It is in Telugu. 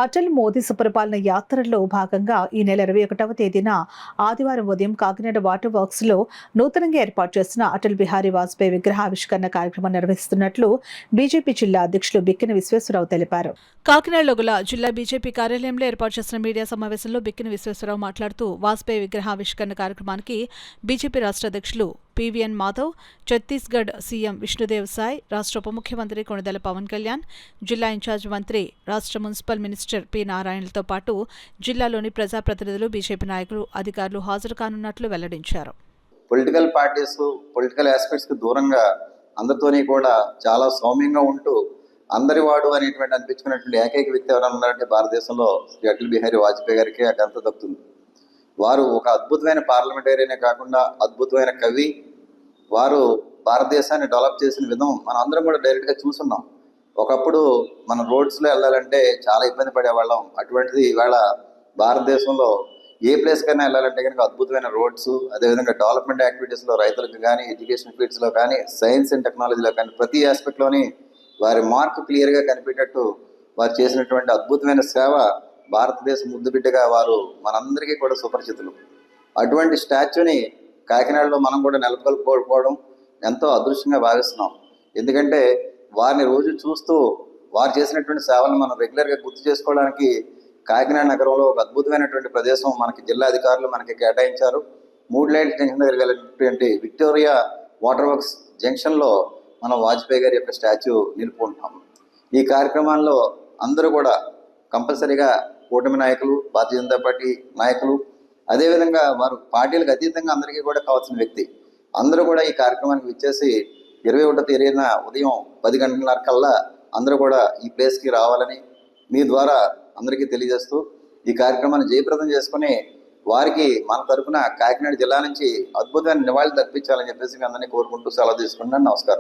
అటల్ మోదీ సుపరిపాలన యాత్రలో భాగంగా ఈ నెల 21వ తేదీన ఆదివారం ఉదయం కాకినాడ వాటర్ వర్క్స్ లో నూతనంగా ఏర్పాటు చేసిన అటల్ బిహారీ వాజ్పేయి విగ్రహావిష్కరణ కార్యక్రమం నిర్వహిస్తున్నట్లు బీజేపీ జిల్లా అధ్యక్షులు బిక్కిన విశ్వేశ్వరరావు తెలిపారు. కాకినాడలో గల జిల్లా బీజేపీ కార్యాలయంలో ఏర్పాటు చేసిన మీడియా సమావేశంలో బిక్కిన విశ్వేశ్వరరావు మాట్లాడుతూ వాజ్పేయి విగ్రహావిష్కరణ కార్యక్రమానికి బీజేపీ రాష్ట్ర అధ్యక్షులు పివిఎన్ మాధవ్, ఛత్తీస్గఢ్ సీఎం విష్ణుదేవ్ సాయ్, రాష్ట్ర ఉప ముఖ్యమంత్రి కొణిదెల పవన్ కళ్యాణ్, జిల్లా ఇన్ఛార్జ్ మంత్రి, రాష్ట్ర మున్సిపల్ మినిస్టర్ పి నారాయణలతో పాటు జిల్లాలోని ప్రజాప్రతినిధులు, బీజేపీ నాయకులు, అధికారులు హాజరు కానున్నట్లు వెల్లడించారు. పొలిటికల్ పార్టీస్, పొలిటికల్ ఆస్పెక్ట్స్ కి దూరంగా అందరితోని కూడా చాలా సౌమ్యంగా ఉంటూ అందరి వాడు అనేటువంటి అనిపించుకున్నటువంటి ఏకైక వ్యక్తి ఎవరైనా ఉన్నారంటే భారతదేశంలో శ్రీ అటల్ బిహారీ వాజ్పేయి గారికి ఆ ఘనత దక్కుతుంది. వారు ఒక అద్భుతమైన పార్లమెంటేరియనే కాకుండా అద్భుతమైన కవి. వారు భారతదేశాన్ని డెవలప్ చేసిన విధం మనం అందరం కూడా డైరెక్ట్గా చూస్తున్నాం. ఒకప్పుడు మన రోడ్స్లో వెళ్ళాలంటే చాలా ఇబ్బంది పడేవాళ్ళం. అటువంటిది ఇవాళ భారతదేశంలో ఏ ప్లేస్ కైనా వెళ్ళాలంటే కనుక అద్భుతమైన రోడ్స్, అదేవిధంగా డెవలప్మెంట్ యాక్టివిటీస్లో రైతులకు కానీ, ఎడ్యుకేషన్ ఫీల్డ్స్లో కానీ, సైన్స్ అండ్ టెక్నాలజీలో కానీ ప్రతి ఆస్పెక్ట్లోని వారి మార్క్ క్లియర్గా కనిపించేటట్టు వారు చేసినటువంటి అద్భుతమైన సేవ భారతదేశ ముద్దుబిడ్డగా వారు మనందరికీ కూడా సుపరిచితులు. అటువంటి స్టాచ్యూని కాకినాడలో మనం కూడా నెలకొల్పుకోవడం ఎంతో అదృష్టంగా భావిస్తున్నాం. ఎందుకంటే వారిని రోజు చూస్తూ వారు చేసినటువంటి సేవలను మనం రెగ్యులర్గా గుర్తు చేసుకోవడానికి కాకినాడ నగరంలో ఒక అద్భుతమైనటువంటి ప్రదేశం మనకి జిల్లా అధికారులు మనకి కేటాయించారు. 3 లైన్ జంక్షన్ దగ్గర వెళ్ళినటువంటి విక్టోరియా వాటర్ వర్క్స్ జంక్షన్లో మనం వాజ్పేయి గారి యొక్క స్టాచ్యూ నిలుపుకుంటాం. ఈ కార్యక్రమాల్లో అందరూ కూడా కంపల్సరీగా కూటమి నాయకులు, భారతీయ జనతా పార్టీ నాయకులు, అదేవిధంగా వారు పార్టీలకు అతీతంగా అందరికీ కూడా కావాల్సిన వ్యక్తి అందరూ కూడా ఈ కార్యక్రమానికి విచ్చేసి 21వ తేదీన ఉదయం 10 గంటల కల్లా అందరూ కూడా ఈ ప్లేస్కి రావాలని మీ ద్వారా అందరికీ తెలియజేస్తూ ఈ కార్యక్రమాన్ని జయప్రదం చేసుకుని వారికి మన తరఫున కాకినాడ జిల్లా నుంచి అద్భుతమైన నివాళులు అర్పించాలని చెప్పేసి మీ అందరినీ కోరుకుంటూ సెలవు తీసుకుంటున్నాను. నమస్కారం.